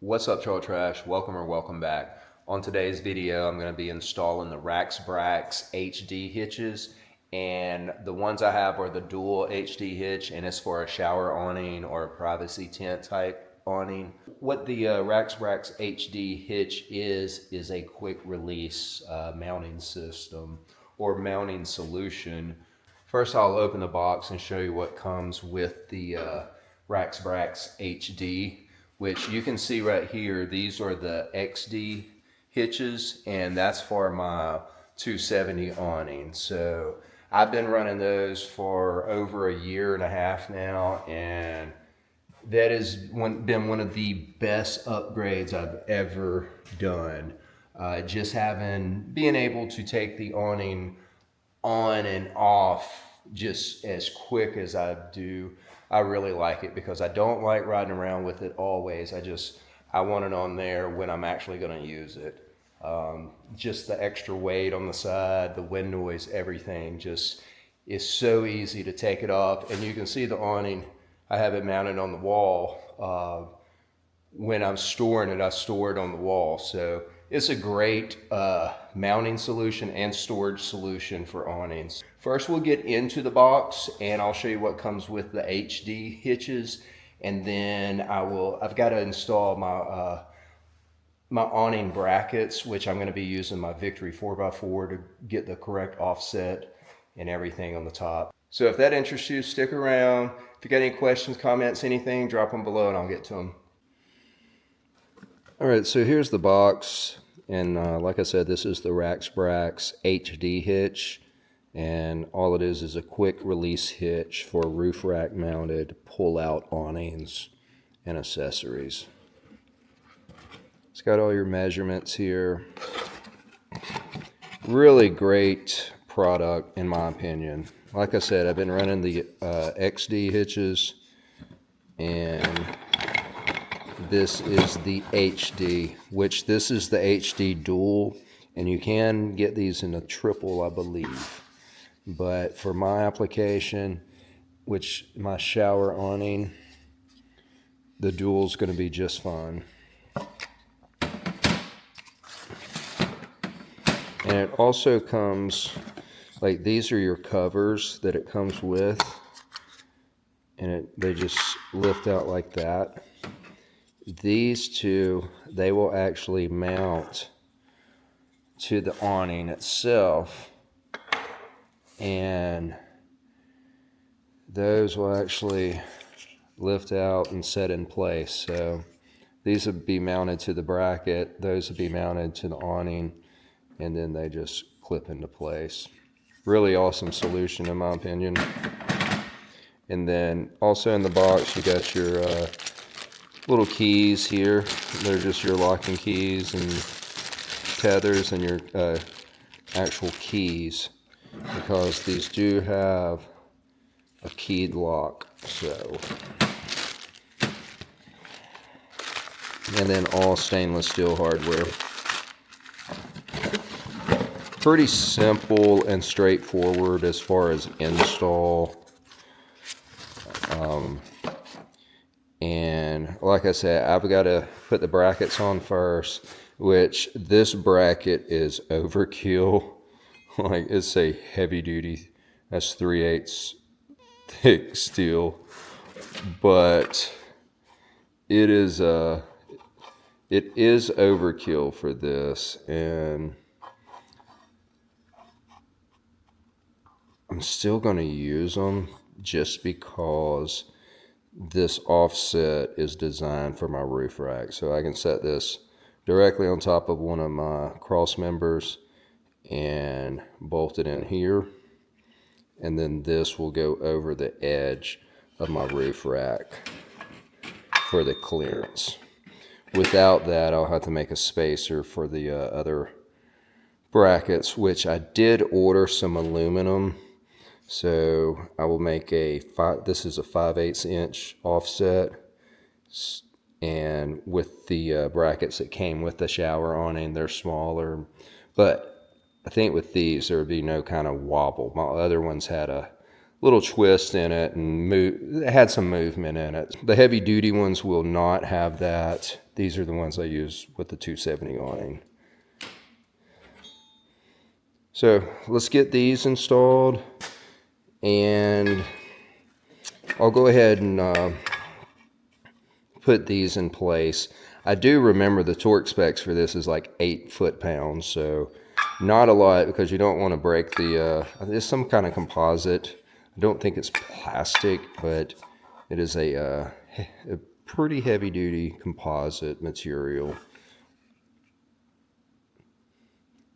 What's up, Trail Trash? Welcome back. On today's video, I'm going to be installing the RacksBrax HD hitches, and the ones I have are the dual HD hitch, and it's for a shower awning or a privacy tent type awning. What the RacksBrax HD hitch is a quick release mounting system or mounting solution. First, I'll open the box and show you what comes with the RacksBrax HD, which you can see right here. These are the XD hitches, and that's for my 270 awning. So I've been running those for over a year and a half now, and that has been one of the best upgrades I've ever done. Just being able to take the awning on and off just as quick as I do. I really like it because I don't like riding around with it always. I want it on there when I'm actually going to use it. Just the extra weight on the side, the wind noise, everything just is so easy to take it off. And you can see the awning, I have it mounted on the wall. When I'm storing it, I store it on the wall. So it's a great mounting solution and storage solution for awnings. First, we'll get into the box and I'll show you what comes with the HD hitches. And then I've got to install my awning brackets, which I'm going to be using my Victory 4x4 to get the correct offset and everything on the top. So if that interests you, stick around. If you got any questions, comments, anything, drop them below and I'll get to them. All right, so here's the box, and like I said, this is the RacksBrax HD hitch, and all it is a quick release hitch for roof rack mounted pull-out awnings and accessories. It's got all your measurements here. Really great product in my opinion. Like I said, I've been running the XD hitches, and this is the HD, which this is the HD dual, and you can get these in a triple, I believe. But for my application, which my shower awning, the dual is going to be just fine. And it also comes, like, these are your covers that it comes with, and they just lift out like that. These two, they will actually mount to the awning itself, and those will actually lift out and set in place. So these would be mounted to the bracket, those would be mounted to the awning, and then they just clip into place. Really awesome solution in my opinion. And then also in the box you got your little keys here. They're just your locking keys and tethers and your actual keys, because these do have a keyed lock. So, and then all stainless steel hardware. Pretty simple and straightforward as far as install. And like I said, I've got to put the brackets on first, which this bracket is overkill. Like, it's a heavy duty, that's 3/8 thick steel, but it is overkill for this, and I'm still going to use them just because this offset is designed for my roof rack. So I can set this directly on top of one of my cross members and bolt it in here, and then this will go over the edge of my roof rack for the clearance. Without that, I'll have to make a spacer for the other brackets, which I did order some aluminum. So I will make this is a 5/8 inch offset, and with the brackets that came with the shower awning, they're smaller, but I think with these there would be no kind of wobble. My other ones had a little twist in it and it had some movement in it. The heavy duty ones will not have that. these are the ones I use with the 270 awning. So let's get these installed, and I'll go ahead and put these in place. I do remember the torque specs for this is like 8 foot-pounds, so not a lot, because you don't want to break the, it's some kind of composite. I don't think it's plastic, but it is a pretty heavy-duty composite material.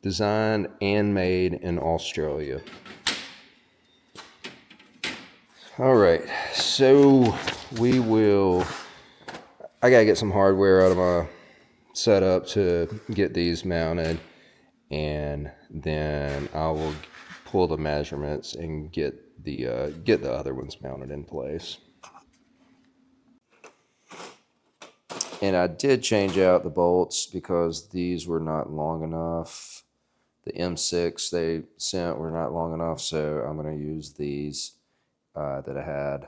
Designed and made in Australia. All right, so I gotta get some hardware out of my setup to get these mounted, and then I will pull the measurements and get the other ones mounted in place. And I did change out the bolts because these were not long enough. The M6 they sent were not long enough, so I'm going to use these that I had,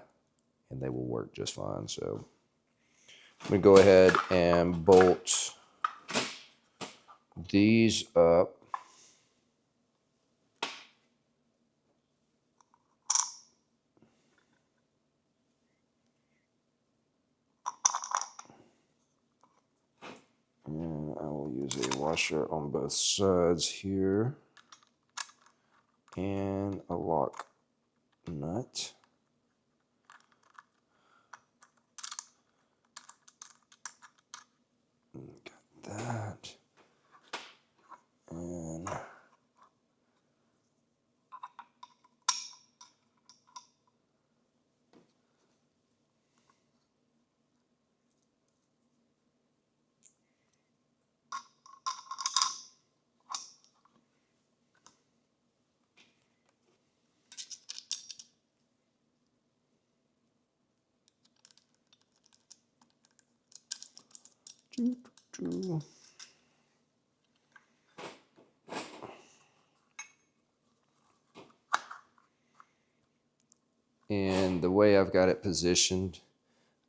and they will work just fine. So I'm going to go ahead and bolt these up. And I will use a washer on both sides here, and a lock nut. Got that. And and the way I've got it positioned,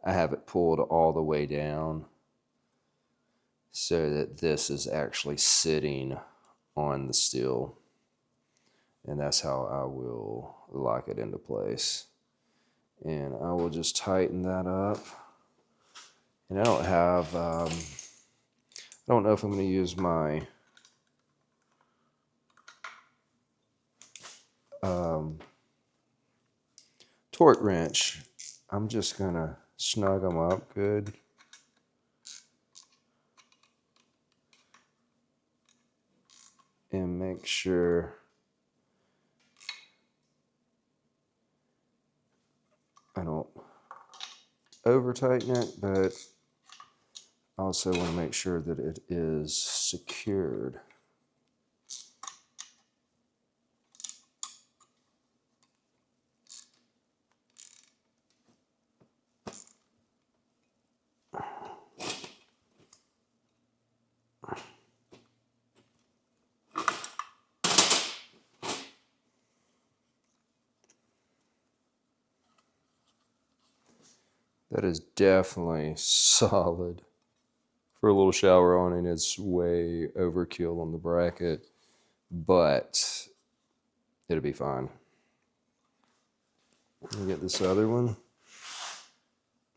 I have it pulled all the way down so that this is actually sitting on the steel, and that's how I will lock it into place. And I will just tighten that up. And I don't have I don't know if I'm going to use my torque wrench. I'm just going to snug them up good. And make sure I don't over tighten it, but I also want to make sure that it is secured. That is definitely solid. For a little shower awning, it's way overkill on the bracket, but it'll be fine. Let me get this other one.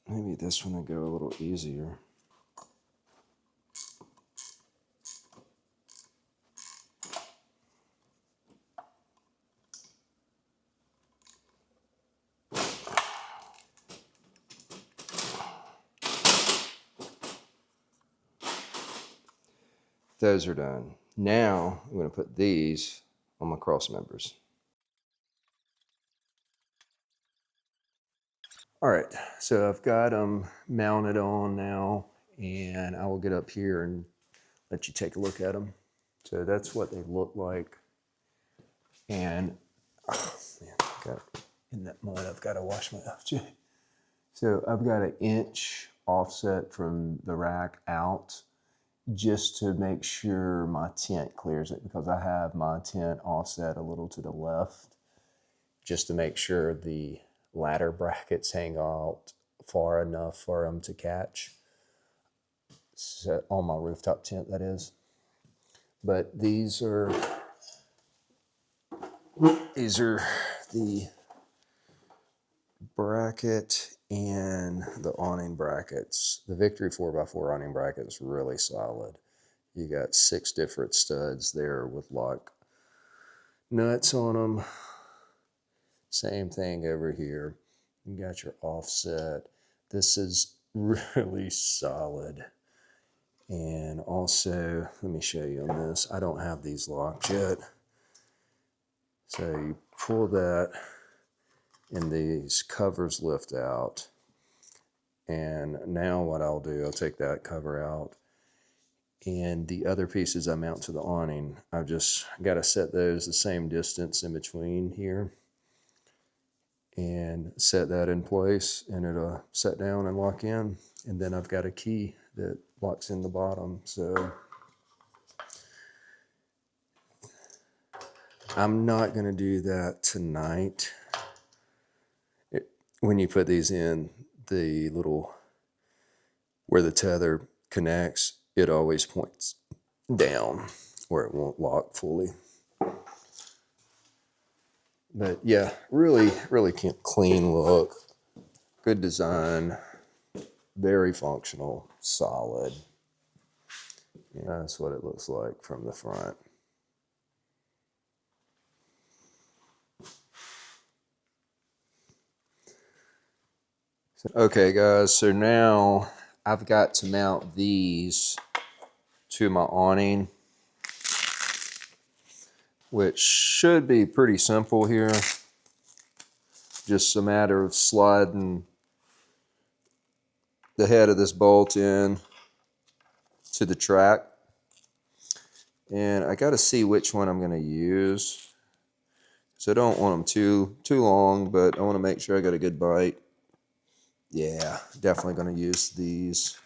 Maybe this one will go a little easier. Those are done. Now I'm going to put these on my cross members. All right, so I've got them mounted on now, and I will get up here and let you take a look at them. So that's what they look like. And oh man, I got in that mud. I've got to wash my FJ. So I've got an inch offset from the rack out, just to make sure my tent clears it, because I have my tent offset a little to the left, just to make sure the ladder brackets hang out far enough for them to catch. set on my rooftop tent, that is. But these are the bracket and the awning brackets. The Victory 4x4 awning bracket is really solid. You got 6 different studs there with lock nuts on them. Same thing over here. You got your offset. This is really solid. And also, let me show you on this. I don't have these locked yet. So you pull that and these covers lift out. And now what I'll do, I'll take that cover out. And the other pieces I mount to the awning, I've just got to set those the same distance in between here. And set that in place, and it'll set down and lock in. And then I've got a key that locks in the bottom. So I'm not going to do that tonight. When you put these in, the little, where the tether connects, it always points down where it won't lock fully. But yeah, really clean look, good design, very functional, solid. Yeah, that's what it looks like from the front. Okay guys, so now I've got to mount these to my awning, which should be pretty simple here. Just a matter of sliding the head of this bolt in to the track. And I got to see which one I'm going to use. So I don't want them too long, but I want to make sure I got a good bite. Yeah, definitely going to use these.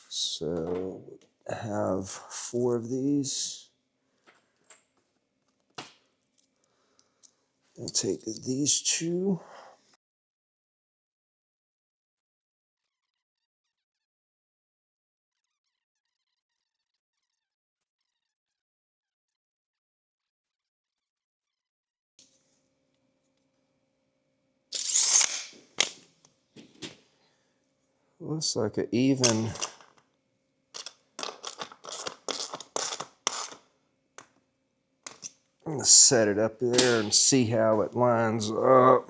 So I have 4 of these. I'll take these 2. Looks like an even. I'm going to set it up there and see how it lines up.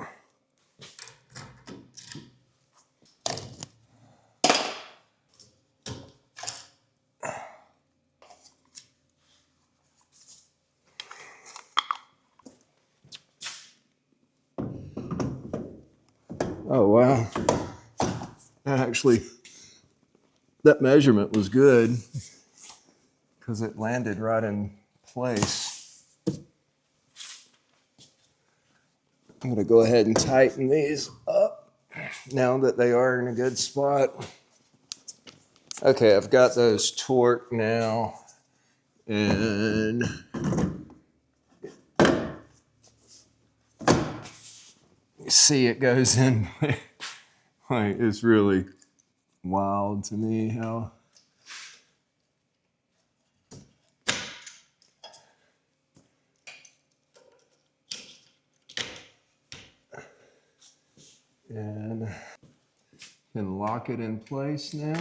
Oh wow, that measurement was good because it landed right in place. I'm going to go ahead and tighten these up now that they are in a good spot. Okay, I've got those torqued now, and you see it goes in. Like, it's really wild to me how and can lock it in place now.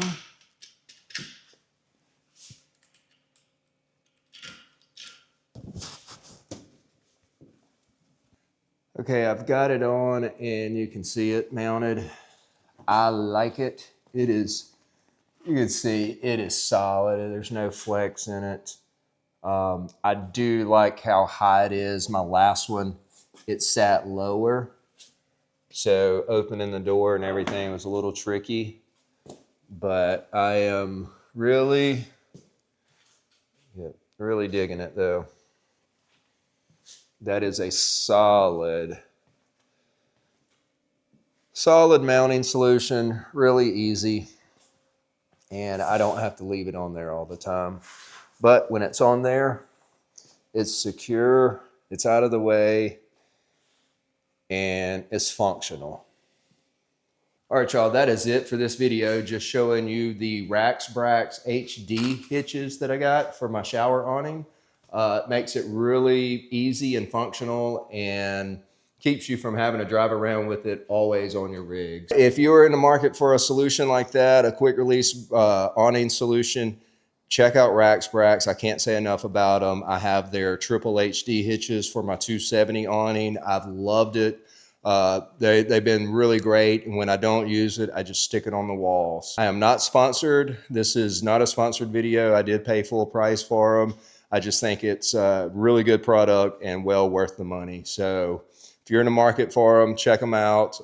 Okay, I've got it on and you can see it mounted. I like it. It is, you can see it is solid. There's no flex in it. I do like how high it is. My last one, it sat lower. So opening the door and everything was a little tricky. But I am really digging it though. That is a solid mounting solution, really easy. And I don't have to leave it on there all the time. But when it's on there, it's secure, it's out of the way, and it's functional. All right, y'all, that is it for this video. Just showing you the RacksBrax HD hitches that I got for my shower awning. It makes it really easy and functional and keeps you from having to drive around with it always on your rig. If you're in the market for a solution like that, a quick release awning solution, check out RacksBrax. I can't say enough about them. I have their triple HD hitches for my 270 awning. I've loved it. They've been really great, and when I don't use it, I just stick it on the walls. I am not sponsored. This is not a sponsored video. I did pay full price for them. I just think it's a really good product and well worth the money. So if you're in the market for them, check them out.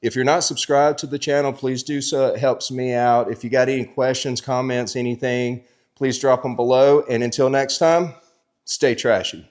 If you're not subscribed to the channel, please do so. It helps me out. If you got any questions, comments, anything, please drop them below. And until next time, stay trashy.